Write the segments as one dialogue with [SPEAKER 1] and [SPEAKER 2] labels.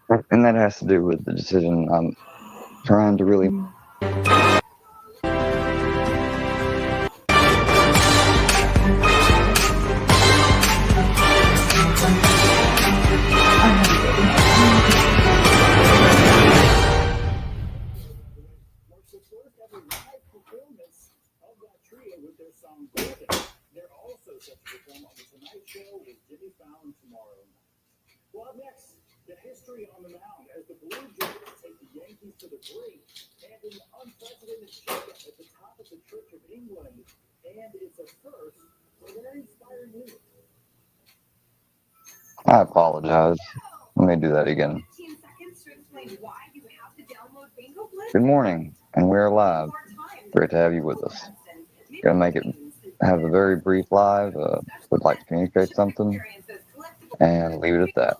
[SPEAKER 1] And that has to do with the decision I'm trying to really. I apologize. Let me do that again. Good morning, and we're live. Great to have you with us. Gonna make it have a very brief live. Would like to communicate something and leave it at that.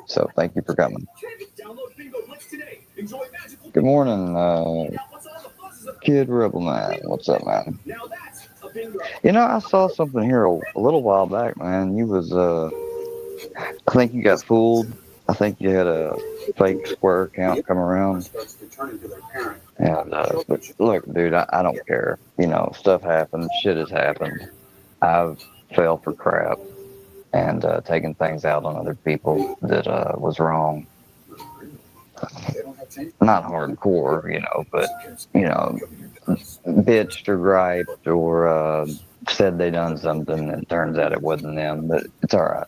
[SPEAKER 1] So thank you for coming. Good morning, Kid Rebel Man. What's up, man? I saw something here a little while back, man. You was I think you got fooled. I think you had a fake Square account come around. And but look, dude, I don't care. Stuff happens. Shit has happened. I've fell for crap and taken things out on other people that was wrong. Not hardcore, but bitched or griped or said they done something and it turns out it wasn't them. But it's all right.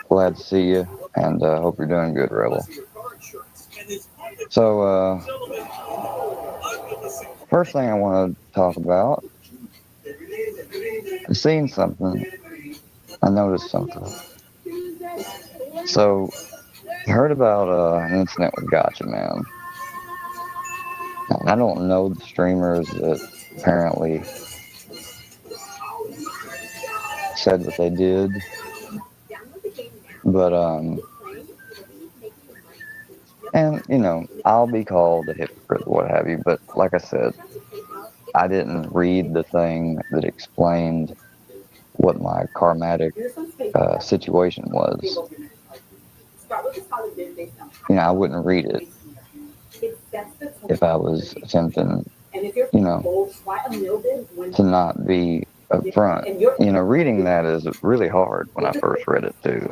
[SPEAKER 1] Glad to see you, and hope you're doing good, Rebel. So, first thing I want to talk about, I seen something. I noticed something. So, I heard about an incident with Gotcha Man. I don't know the streamers that apparently said what they did, but and I'll be called a hypocrite, what have you. But like I said, I didn't read the thing that explained what my karmatic situation was. I wouldn't read it if I was attempting, to not be upfront. Reading that is really hard when I first read it too.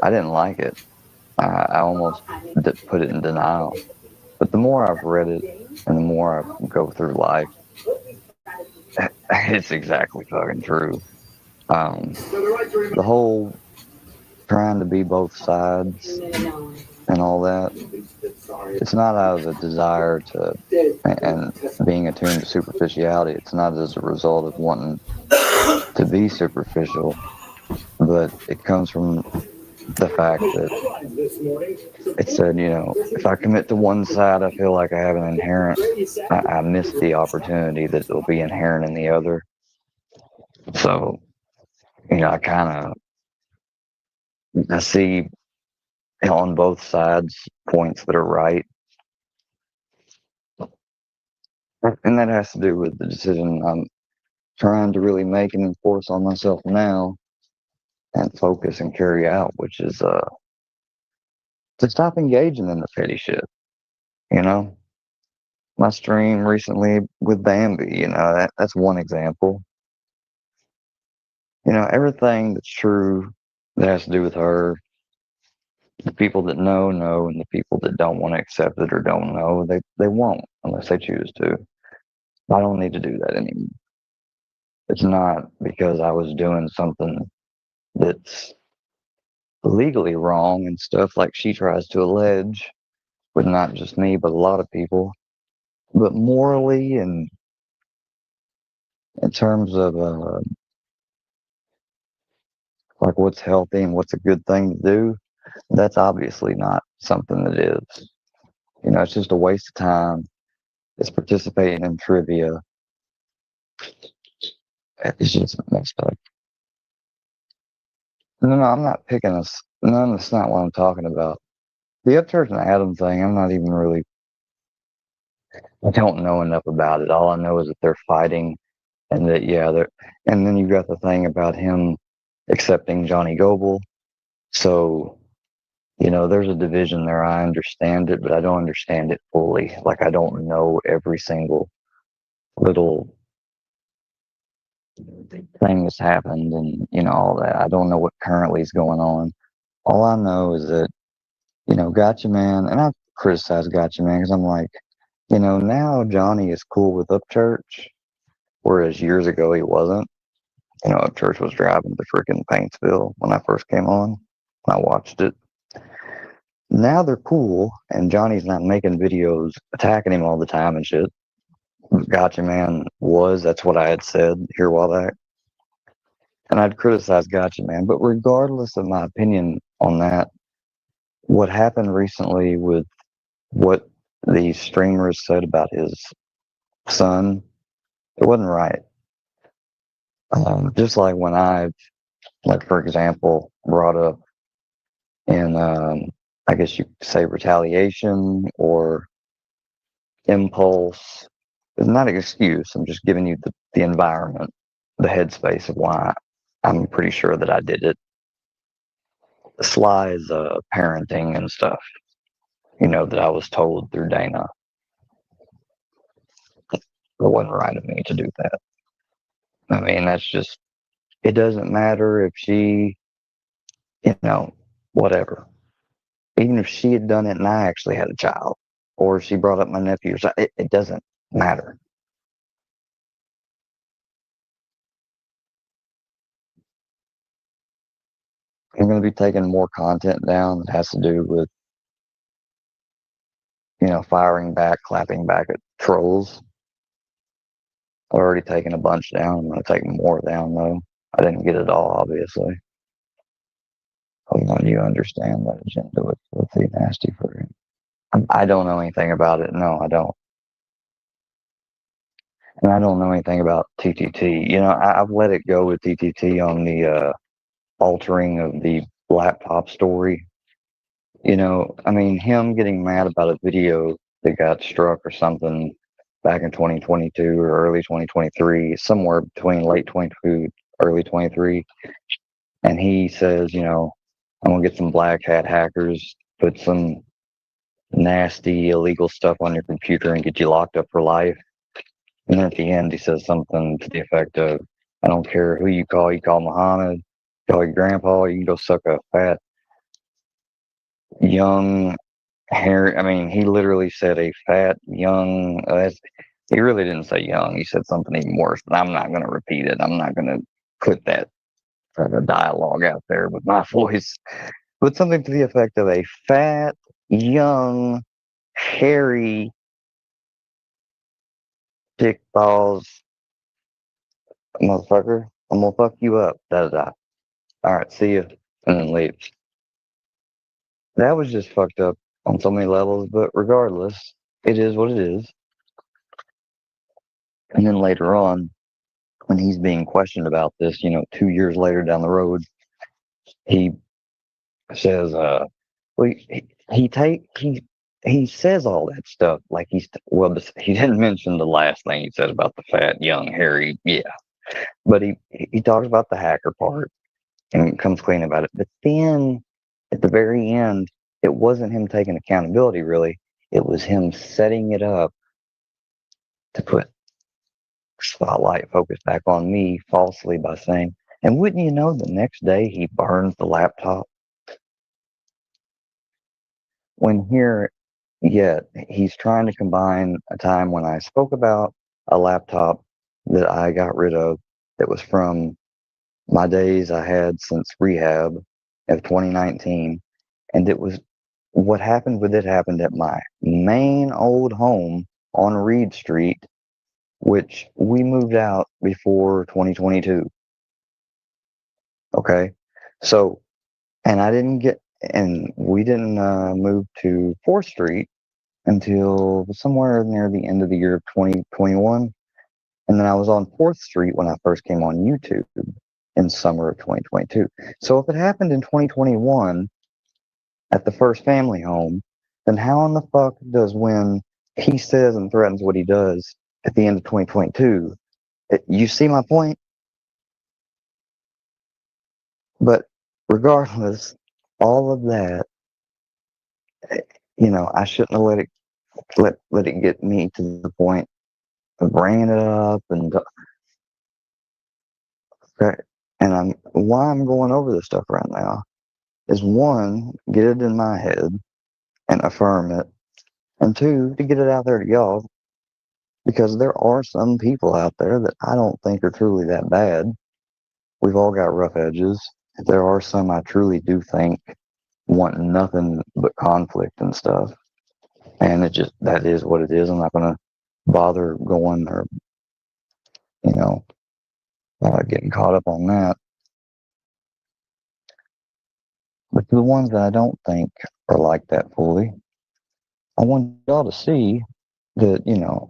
[SPEAKER 1] I didn't like it. I almost put it in denial. But the more I've read it and the more I go through life, it's exactly fucking true. The whole trying to be both sides and all that, it's not out of a desire to, and being attuned to superficiality, it's not as a result of wanting to be superficial, but it comes from the fact that it said, if I commit to one side, I feel like I have an inherent, I miss the opportunity that will be inherent in the other. So, I see on both sides points that are right. And that has to do with the decision I'm trying to really make and enforce on myself now and focus and carry out, which is to stop engaging in the petty shit. My stream recently with Bambi, that's one example. Everything that's true that has to do with her, the people that know, and the people that don't want to accept it or don't know, they won't unless they choose to. I don't need to do that anymore. It's not because I was doing something that's legally wrong and stuff like she tries to allege, with not just me, but a lot of people, but morally and in terms of like what's healthy and what's a good thing to do, that's obviously not something that is. It's just a waste of time. It's participating in trivia. It's just messed up. No, I'm not picking us. No, that's not what I'm talking about. The Upchurch and Adam thing, I'm not even really, I don't know enough about it. All I know is that they're fighting and that, and then you've got the thing about him accepting Johnny Goble. So You know, there's a division there. I understand it, but I don't understand it fully. Like, I don't know every single little thing that's happened and, you know, all that. I don't know what currently is going on. All I know is that, you know, Gotcha Man, and I've criticized Gotcha Man because I'm like, you know, now Johnny is cool with Upchurch, whereas years ago he wasn't. You know, Upchurch was driving to freaking Paintsville when I first came on. I watched it. Now they're cool, and Johnny's not making videos attacking him all the time and shit. Gotcha Man was, that's what I had said here a while back. And I'd criticize Gotcha Man, but regardless of my opinion on that, what happened recently with what the streamers said about his son, it wasn't right. Just like when I, like for example, brought up in, I guess you could say retaliation or impulse. It's not an excuse. I'm just giving you the environment, the headspace of why I'm pretty sure that I did it. Sly's parenting and stuff, you know, that I was told through Dana. It wasn't right of me to do that. I mean, that's just, it doesn't matter if she, you know, whatever. Even if she had done it and I actually had a child, or she brought up my nephew, it doesn't matter. I'm going to be taking more content down that has to do with, you know, firing back, clapping back at trolls. I've already taken a bunch down. I'm going to take more down, though. I didn't get it all, obviously. Hold on, you understand that agenda with the nasty fruit. I don't know anything about it. No, I don't. And I don't know anything about TTT. You know, I've let it go with TTT on the altering of the laptop story. You know, I mean, him getting mad about a video that got struck or something back in 2022 or early 2023, somewhere between late 22, early 23. And he says, you know, I'm going to get some black hat hackers, put some nasty illegal stuff on your computer and get you locked up for life. And then at the end, he says something to the effect of, I don't care who you call Muhammad, call your grandpa, you can go suck a fat, young, hair. I mean, he literally said a fat, young, he really didn't say young. He said something even worse, but I'm not going to repeat it. I'm not going to put that dialogue out there with my voice. But something to the effect of a fat, young, hairy, dick balls motherfucker. I'm gonna fuck you up. Da da da. All right, see you, and then leave. That was just fucked up on so many levels, but regardless, it is what it is. And then later on, when he's being questioned about this, you know, 2 years later down the road, he says, well, he says all that stuff like he didn't mention the last thing he said about the fat, young, hairy, yeah, but he talks about the hacker part and comes clean about it. But then at the very end, it wasn't him taking accountability, really. It was him setting it up to put spotlight focus back on me falsely by saying, and wouldn't you know, the next day he burns the laptop. When here, yet he's trying to combine a time when I spoke about a laptop that I got rid of that was from my days I had since rehab of 2019. And it was what happened with it happened at my main old home on Reed Street, which we moved out before 2022. Okay. So, and I didn't get, and we didn't move to 4th Street until somewhere near the end of the year of 2021. And then I was on 4th Street when I first came on YouTube in summer of 2022. So if it happened in 2021 at the first family home, then how in the fuck does when he says and threatens what he does at the end of 2022, you see my point? But regardless, all of that I shouldn't have let it get me to the point of bringing it up okay, and why I'm going over this stuff right now is one, get it in my head and affirm it, and two, to get it out there to y'all because there are some people out there that I don't think are truly that bad. We've all got rough edges. There are some I truly do think want nothing but conflict and stuff. And that is what it is. I'm not going to bother going or, you know, getting caught up on that. But the ones that I don't think are like that fully, I want y'all to see that,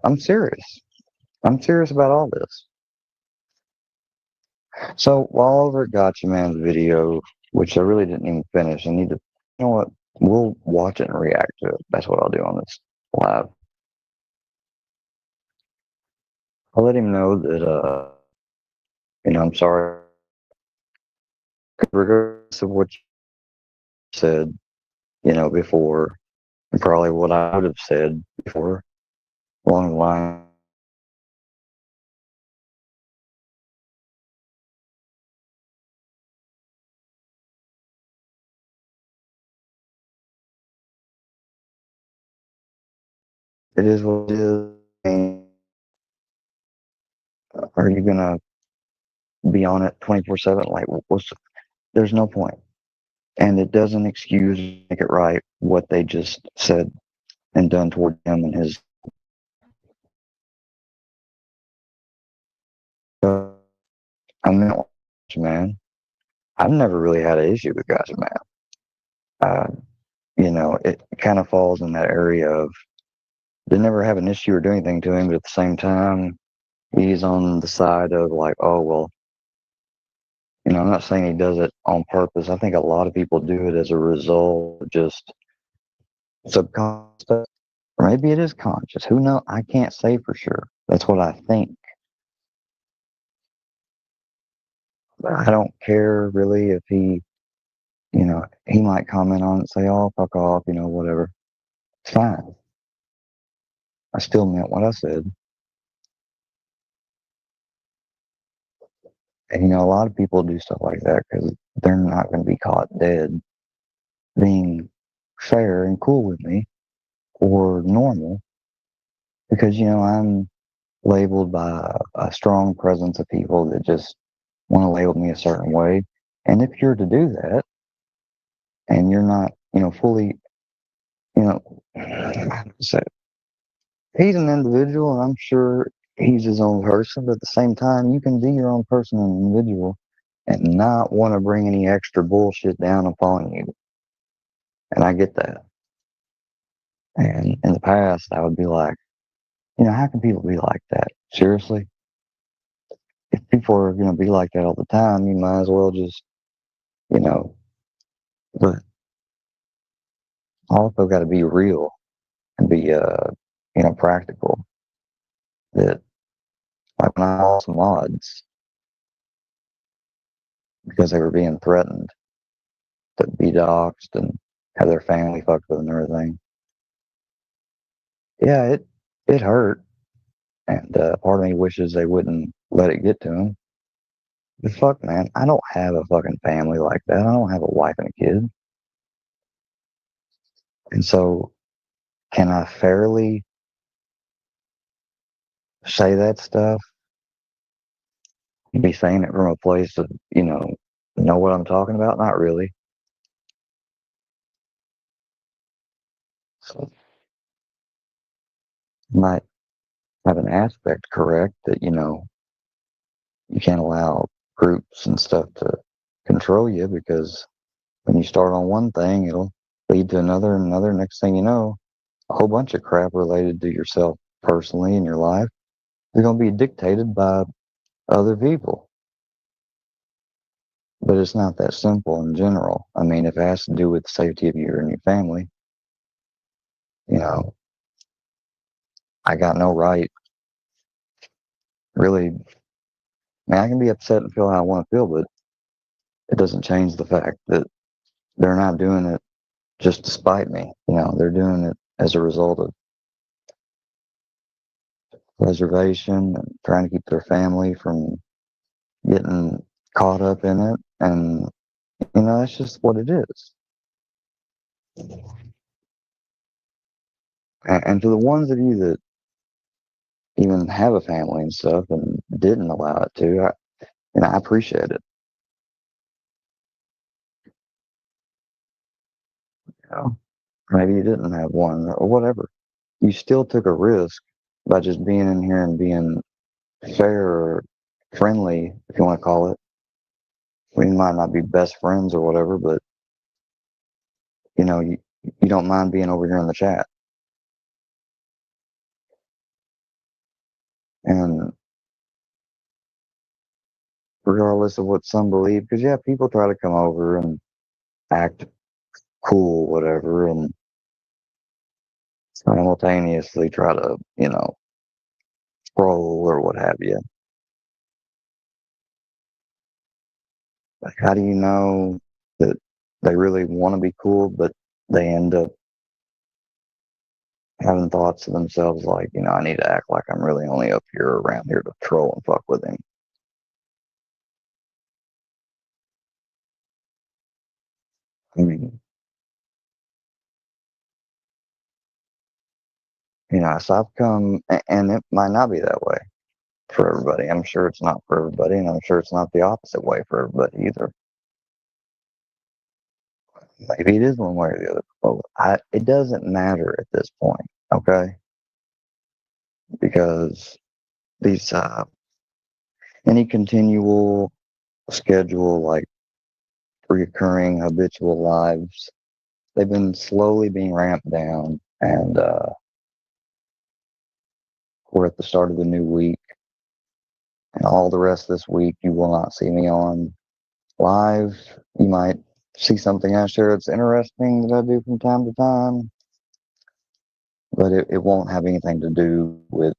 [SPEAKER 1] I'm serious. I'm serious about all this. So while over at Gotcha Man's video, which I really didn't even finish, I need to, you know what? We'll watch it and react to it. That's what I'll do on this live. I'll let him know that, I'm sorry. Regardless of what you said, before, and probably what I would have said before, along the line, it is what it is. And are you gonna be on it 24/7? Like, there's no point, and it doesn't excuse, make it right what they just said and done toward him and his. I mean, man, I've never really had an issue with guys, man. Uh, it kind of falls in that area of they never have an issue or do anything to him, but at the same time, he's on the side of like, oh well, I'm not saying he does it on purpose. I think a lot of people do it as a result of just subconscious stuff. Or maybe it is conscious. Who knows? I can't say for sure. That's what I think. But I don't care really if he might comment on it and say, oh, fuck off, whatever. It's fine. I still meant what I said. And, a lot of people do stuff like that because they're not going to be caught dead being fair and cool with me or normal because, I'm labeled by a strong presence of people that just want to label me a certain way. And if you're to do that and you're not, fully, you know, so he's an individual and I'm sure he's his own person, but at the same time, you can be your own person and individual and not want to bring any extra bullshit down upon you. And I get that. And in the past, I would be like, how can people be like that? Seriously? If people are going to be like that all the time, you might as well just, you know, but also got to be real and be, practical. That, like when I lost mods because they were being threatened to be doxxed and have their family fucked with and everything. Yeah, it hurt. And part of me wishes they wouldn't let it get to them. But fuck, man, I don't have a fucking family like that. I don't have a wife and a kid. And so, can I fairly say that stuff? Be saying it from a place of, know what I'm talking about? Not really. So, might have an aspect correct that, you can't allow groups and stuff to control you because when you start on one thing, it'll lead to another and another. Next thing you know, a whole bunch of crap related to yourself personally in your life is going to be dictated by other people. But it's not that simple in general. I mean, if it has to do with the safety of you and your family, you know, I got no right. Really, I can be upset and feel how I want to feel, but it doesn't change the fact that they're not doing it just to spite me. They're doing it as a result of preservation and trying to keep their family from getting caught up in it. And, that's just what it is. And to the ones of you that even have a family and stuff and didn't allow it to, I appreciate it. Maybe you didn't have one or whatever. You still took a risk by just being in here and being fair or friendly, if you want to call it. We might not be best friends or whatever, but you don't mind being over here in the chat. And regardless of what some believe, because people try to come over and act cool, whatever, and simultaneously try to, troll or what have you. Like, how do you know that they really want to be cool, but they end up having thoughts of themselves like, I need to act like I'm really only up here around here to troll and fuck with him. I mean, so I've come, and it might not be that way for everybody. I'm sure it's not for everybody, and I'm sure it's not the opposite way for everybody either. Maybe it is one way or the other. But it doesn't matter at this point, okay? Because these any continual schedule, like reoccurring habitual lives, they've been slowly being ramped down, and we're at the start of the new week, and all the rest of this week you will not see me on live. You might see something I share that's interesting that I do from time to time, but it won't have anything to do with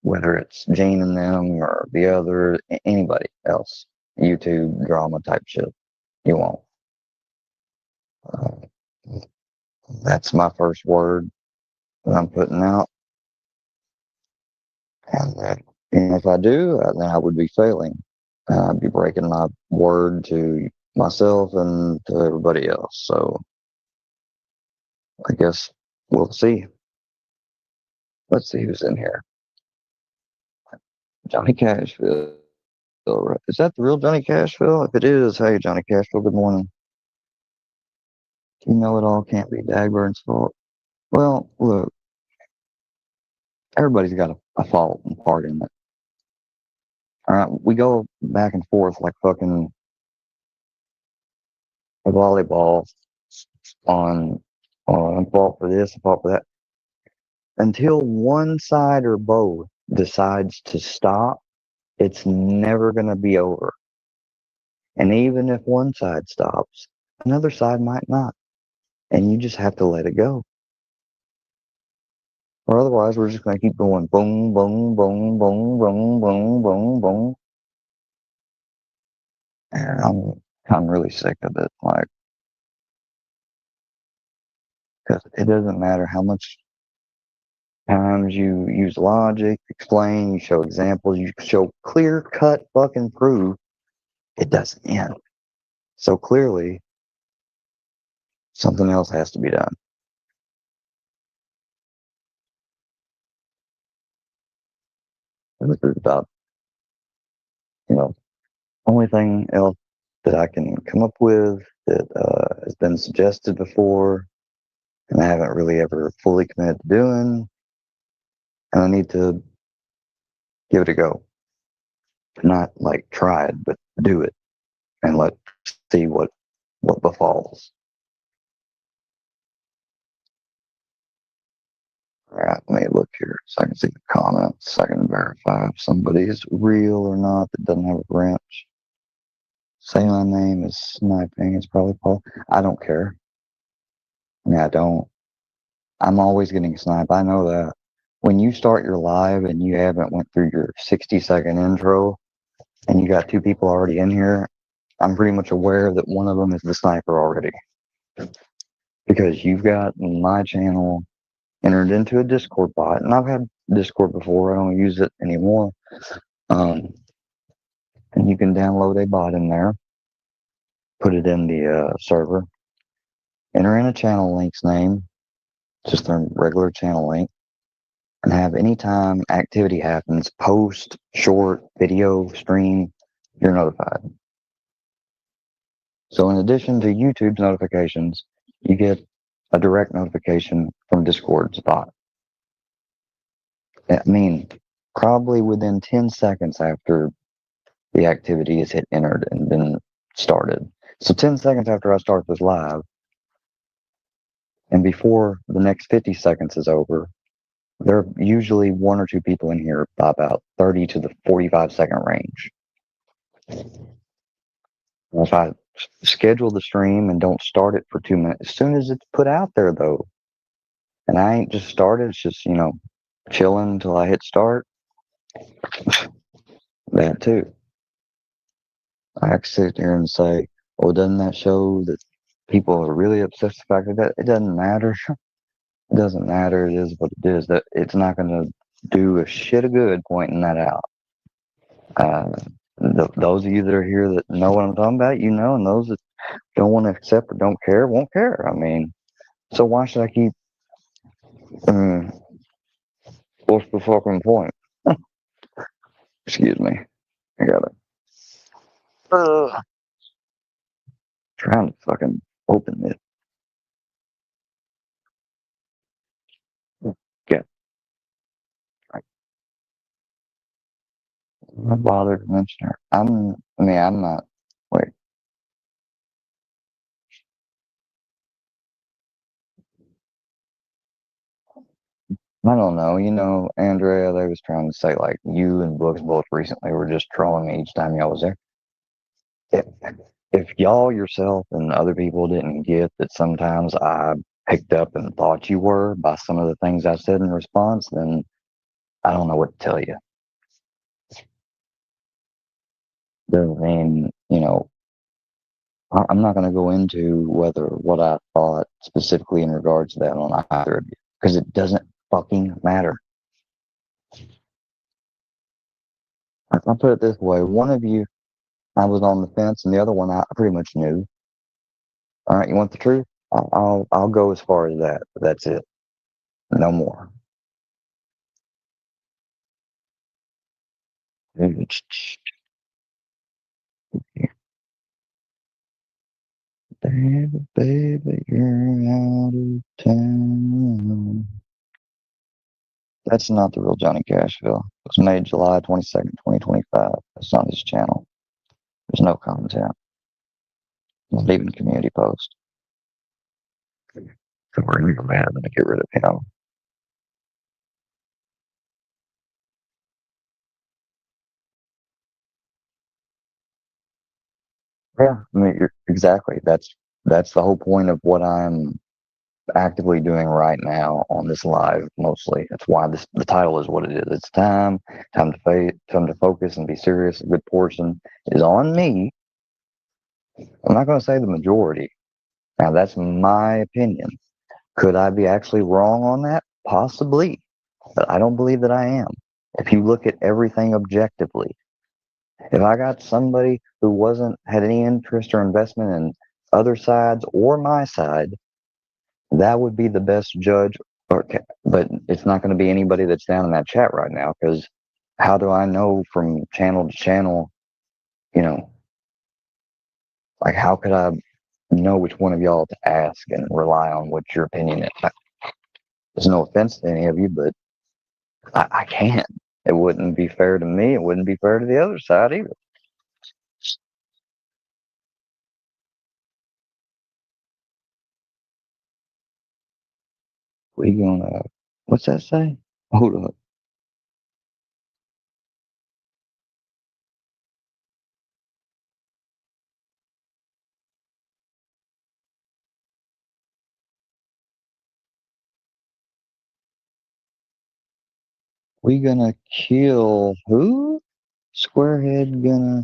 [SPEAKER 1] whether it's Gene and them or the other, anybody else, YouTube drama type shit. You won't. That's my first word that I'm putting out. And if I do, then I would be failing. I'd be breaking my word to myself and to everybody else. So I guess we'll see. Let's see who's in here. Johnny Cashville. Is that the real Johnny Cashville? If it is, hey, Johnny Cashville, good morning. You know it all can't be Dagburn's fault. Well, look, everybody's got a fault and part in it. All right, we go back and forth like fucking a volleyball on fault for this, fault for that, until one side or both decides to stop. It's never going to be over. And even if one side stops, another side might not. And you just have to let it go. Or otherwise, we're just going to keep going boom, boom, boom, boom, boom, boom, boom, boom. And I'm really sick of it. Like, because it doesn't matter how much times you use logic, explain, you show examples, you show clear cut fucking proof, it doesn't end. So clearly, something else has to be done. This is about, only thing else that I can come up with that has been suggested before, and I haven't really ever fully committed to doing, and I need to give it a go. Not like try it, but do it, and let's see what befalls. All right, let me look here so I can see the comments. So I can verify if somebody is real or not that doesn't have a branch. Say my name is sniping. It's probably Paul. I don't care. I don't. I'm always getting sniped. I know that. When you start your live and you haven't went through your 60-second intro and you got two people already in here, I'm pretty much aware that one of them is the sniper already. Because you've got my channel entered into a Discord bot, and I've had Discord before. I don't use it anymore. And you can download a bot in there, put it in the server, enter in a channel link's name, just a regular channel link, and have anytime activity happens, post, short, video, stream, you're notified. So in addition to YouTube's notifications, you get a direct notification from Discord's bot. I mean, probably within 10 seconds after the activity is hit entered and been started. So 10 seconds after I start this live, and before the next 50 seconds is over, there are usually one or two people in here by about 30 to the 45-second range. If I schedule the stream and don't start it for 2 minutes, as soon as it's put out there though, and I ain't just started, it's just, chilling until I hit start, that too. I can sit there and say, well, doesn't that show that people are really obsessed with the fact that it doesn't matter? It doesn't matter. It is what it is. That it's not going to do a shit of good pointing that out. Those of you that are here that know what I'm talking about, and those that don't want to accept or don't care, won't care. I mean, so why should I keep, what's the fucking point? Excuse me. I got it. Trying to fucking open it. Yeah. I'm not bothered to mention her. I'm not. Wait. I don't know. Andrea, they was trying to say, like, you and Brooks both recently were just trolling me each time y'all was there. If, if y'all yourself and other people didn't get that sometimes I picked up and thought you were by some of the things I said in response, then I don't know what to tell you. Doesn't mean, I'm not going to go into whether what I thought specifically in regards to that on either of you, because it doesn't fucking matter. I'll put it this way. One of you, I was on the fence, and the other one I pretty much knew. All right, you want the truth? I'll go as far as that. But that's it. No more. Baby, baby, you're out of town. That's not the real Johnny Cashville. It was made July 22nd, 2025. That's on his channel. There's no content. Not even a community post. So we're going to get rid of him. Yeah, I mean, exactly. That's the whole point of what I'm actively doing right now on this live. Mostly, that's why the title is what it is. It's time to focus and be serious. A good portion is on me. I'm not going to say the majority. Now, that's my opinion. Could I be actually wrong on that? Possibly, but I don't believe that I am. If you look at everything objectively, if I got somebody who had any interest or investment in other sides or my side, that would be the best judge. But it's not going to be anybody that's down in that chat right now, because how do I know from channel to channel? You know, like how could I know which one of y'all to ask and rely on what your opinion is? There's no offense to any of you, but I can't. It wouldn't be fair to me. It wouldn't be fair to the other side either. We gonna, what's that say? Hold up. We gonna kill who? Squarehead gonna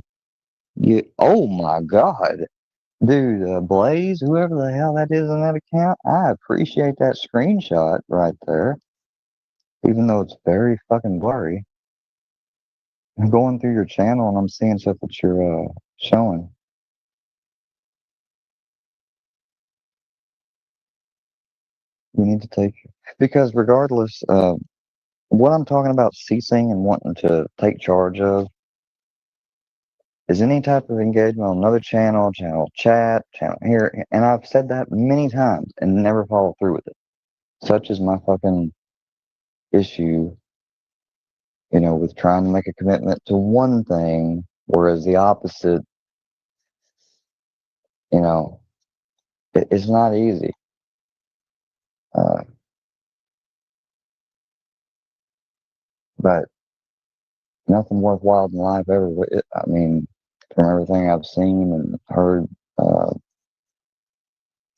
[SPEAKER 1] Oh my God. Dude, Blaze, whoever the hell that is on that account, I appreciate that screenshot right there, even though it's very fucking blurry. I'm going through your channel and I'm seeing stuff that you're showing. You need to take, because regardless, what I'm talking about ceasing and wanting to take charge of is any type of engagement on another channel, channel chat, channel here, and I've said that many times and never followed through with it. Such is my fucking issue, with trying to make a commitment to one thing, whereas the opposite, you know, it's not easy. Uh, but nothing worthwhile in life ever. I mean, from everything I've seen and heard, uh,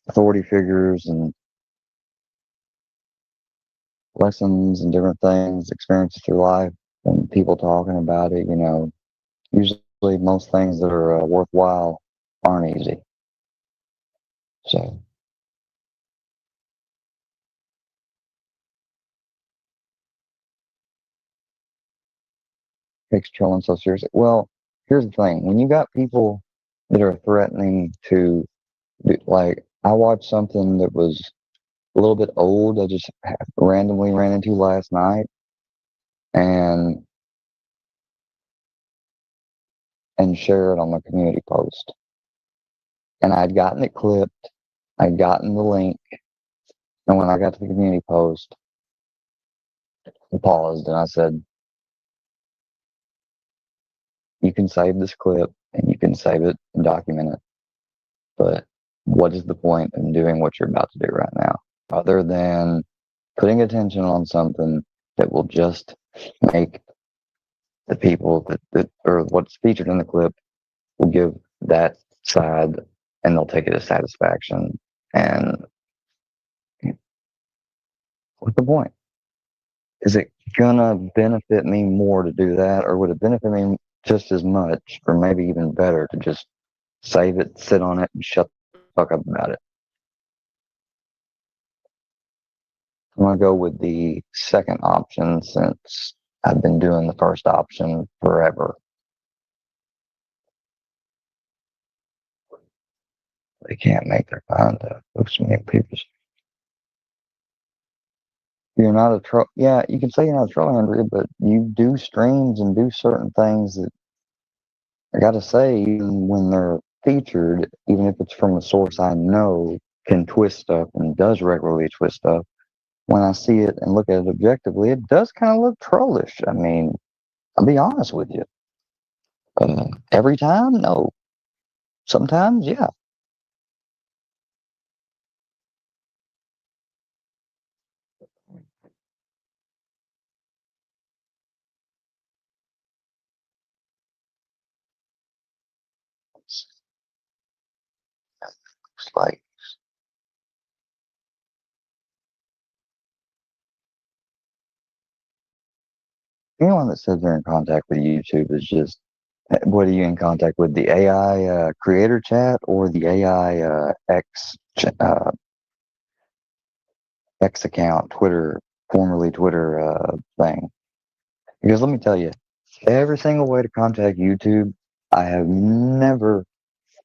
[SPEAKER 1] authority figures and lessons and different things, experiences through life, and people talking about it, usually most things that are worthwhile aren't easy. So takes trolling so seriously. Well, here's the thing: when you got people that are threatening to, like, I watched something that was a little bit old. I just randomly ran into last night, and share it on my community post. And I'd gotten it clipped. I'd gotten the link, and when I got to the community post, I paused and I said, "You can save this clip and you can save it and document it, but what is the point in doing what you're about to do right now, other than putting attention on something that will just make the people that or what's featured in the clip will give that side and they'll take it as satisfaction. And what's the point? Is it gonna benefit me more to do that, or would it benefit me just as much, or maybe even better, to just save it, sit on it, and shut the fuck up about it?" I'm gonna go with the second option since I've been doing the first option forever. They can't make their mind up. Looks me people. You're not a troll. Yeah, you can say you're not a troll, Andrea, but you do streams and do certain things that I gotta say, even when they're featured, even if it's from a source I know can twist stuff and does regularly twist stuff, when I see it and look at it objectively, it does kind of look trollish. I mean, I'll be honest with you. Every time, no. Sometimes, yeah. It's like anyone that says they're in contact with YouTube is just, what are you in contact with? The AI creator chat or the AI X account, Twitter, formerly Twitter thing? Because let me tell you, every single way to contact YouTube, I have never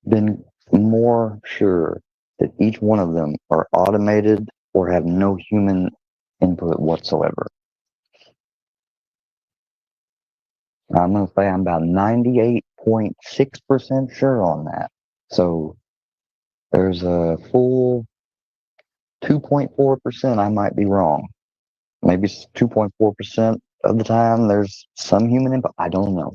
[SPEAKER 1] been more sure that each one of them are automated or have no human input whatsoever. I'm going to say I'm about 98.6% sure on that. So there's a full 2.4% I might be wrong. Maybe 2.4% of the time there's some human input. I don't know.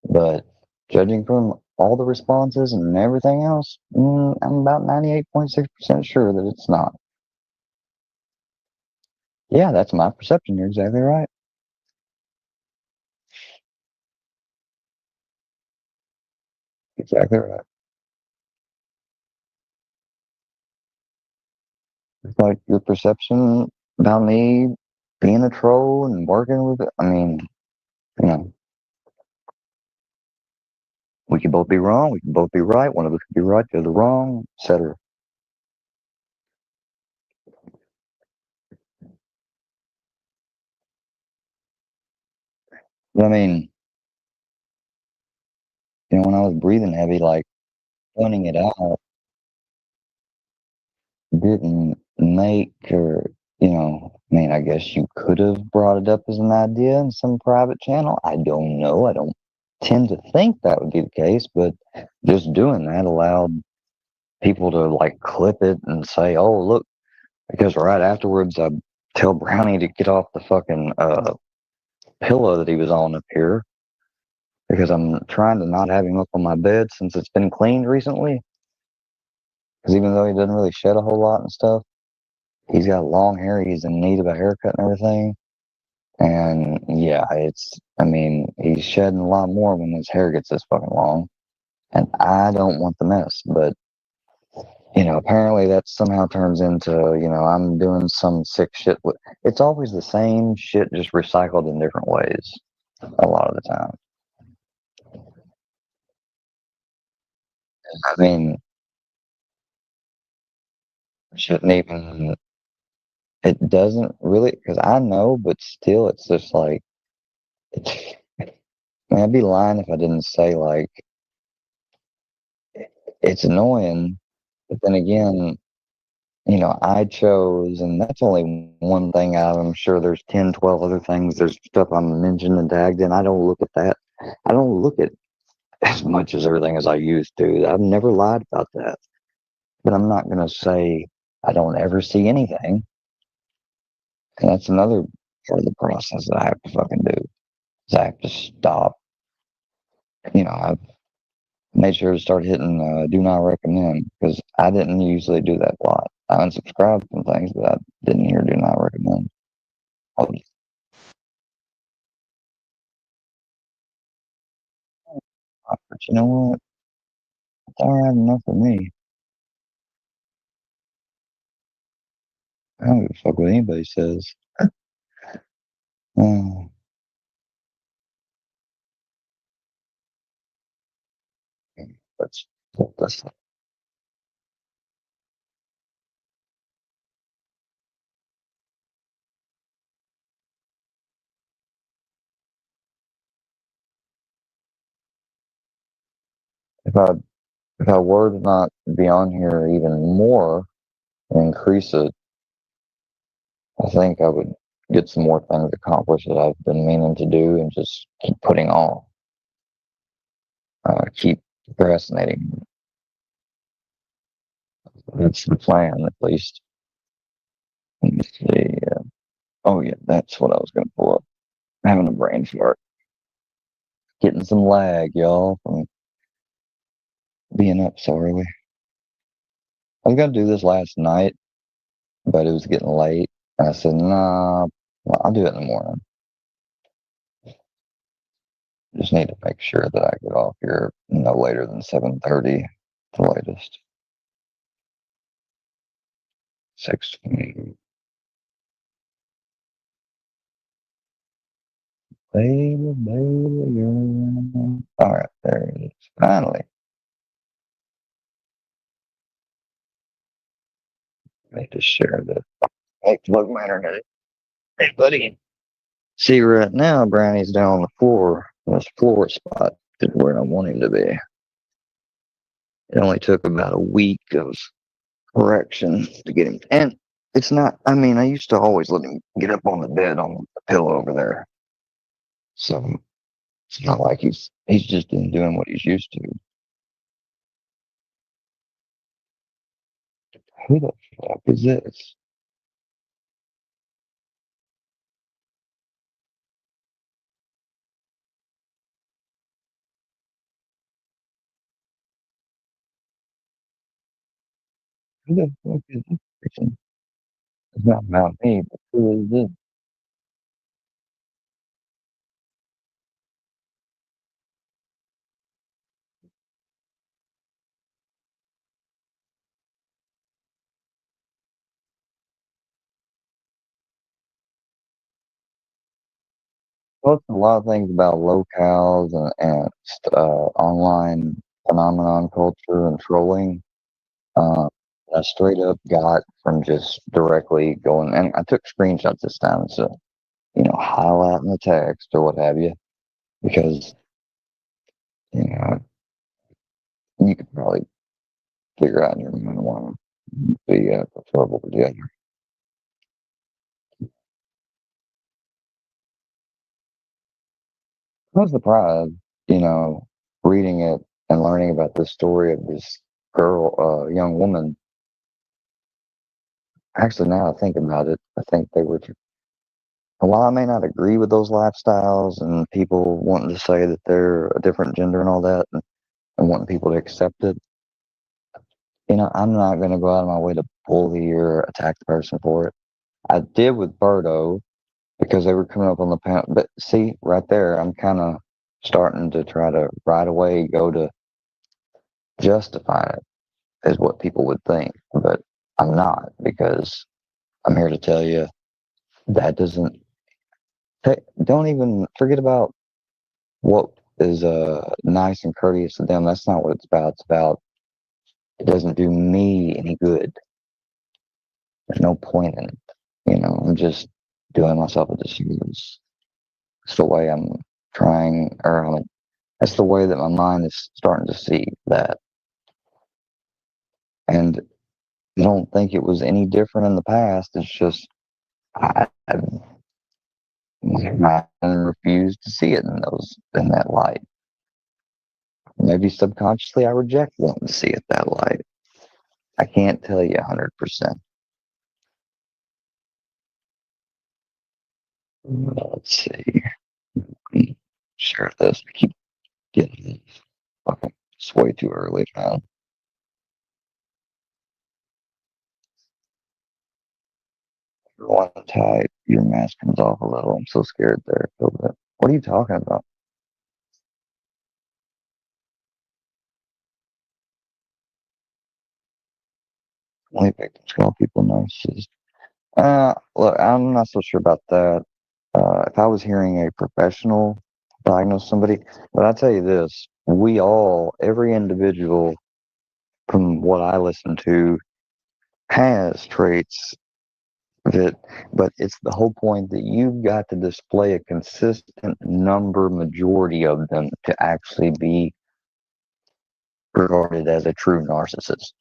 [SPEAKER 1] But judging from all the responses and everything else, I'm about 98.6% sure that it's not. Yeah, that's my perception. You're exactly right. Exactly right. It's like your perception about me being a troll and working with it. I mean, you know, We could both be wrong. We can both be right. One of us could be right, the other wrong, etc. But I mean, when I was breathing heavy, like pointing it out didn't make or, I mean, I guess you could have brought it up as an idea in some private channel. I don't know. I don't tend to think that would be the case, but just doing that allowed people to like clip it and say, oh, look, because right afterwards I tell Brownie to get off the fucking pillow that he was on up here because I'm trying to not have him up on my bed since it's been cleaned recently. Because even though he doesn't really shed a whole lot and stuff, he's got long hair. He's in need of a haircut and everything. And yeah, I mean, he's shedding a lot more when his hair gets this fucking long. And I don't want the mess. But, apparently that somehow turns into, I'm doing some sick shit. It's always the same shit, just recycled in different ways a lot of the time. I mean, shouldn't even, it doesn't really, because I know, but still, it's just like, it's, I mean, I'd be lying if I didn't say, like, it's annoying. But then again, I chose, and that's only one thing out of, I'm sure there's 10, 12 other things. There's stuff I'm mentioned and tagged in. I don't look at that. I don't look at as much as everything as I used to. I've never lied about that. But I'm not going to say I don't ever see anything. And that's another part of the process that I have to fucking do. Is I have to stop. I've made sure to start hitting do not recommend because I didn't usually do that a lot. I unsubscribed from things, but I didn't hear do not recommend. Oh, but you know what? It's all right enough for me. I don't give a fuck what anybody says. Oh, let's, let's, if I if I were to not be on here even more and increase it, I think I would get some more things accomplished that I've been meaning to do and just keep putting off. Keep procrastinating. That's the plan, at least. Let me see. Oh, yeah, that's what I was going to pull up. Having a brain fart. Getting some lag, y'all, from being up so early. I was going to do this last night, but it was getting late. And I said, nah, well, I'll do it in the morning. Just need to make sure that I get off here no later than 7:30, the latest. 6:20. Baby, baby, girl. All right, there it is. Finally. I need to share this. Hey, plug my internet. Hey, buddy. See, right now, Brownie's down on the floor. This floor spot is where I want him to be. It only took about a week of correction to get him. And it's not, I mean, I used to always let him get up on the bed on the pillow over there. So it's not like he's just been doing what he's used to. Who the fuck is this? Who the fuck is this person? It's not about me, but who is this? posted a lot of things about locales and online phenomenon culture and trolling. Uh, I straight up got from just directly going, and I took screenshots this time, so highlighting the text or what have you, because you know you could probably figure out in your mind one would be preferable to the other. I was surprised, you know, reading it and learning about the story of this girl, young woman. Actually, now I think about it, I think they were. While I may not agree with those lifestyles and people wanting to say that they're a different gender and all that, and wanting people to accept it, I'm not going to go out of my way to bully or attack the person for it. I did with Birdo because they were coming up on the panel. But see, right there, I'm kind of starting to try to right away go to justify it as what people would think. But I'm not, because I'm here to tell you that doesn't, don't even forget about what is nice and courteous to them. That's not what it's about. It's about it doesn't do me any good. There's no point in it. I'm just doing myself a disservice. It's the way I'm trying, or that's the way that my mind is starting to see that. And I don't think it was any different in the past. It's just I refused to see it in that light. Maybe subconsciously I reject wanting to see it that light. I can't tell you 100%. Let's see. Share this. I keep getting this. Okay, it's way too early now. One type, your mask comes off a little. I'm so scared there. What are you talking about? Only victims call people narcissists. Look, I'm not so sure about that. If I was hearing a professional diagnose somebody, but I tell you this, every individual from what I listen to has traits but it's the whole point that you've got to display a consistent majority of them to actually be regarded as a true narcissist.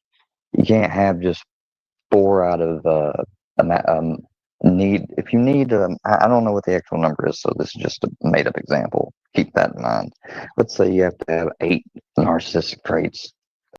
[SPEAKER 1] You can't have just four out of need. If you need, I don't know what the actual number is, so this is just a made up example. Keep that in mind. Let's say you have to have 8 narcissistic traits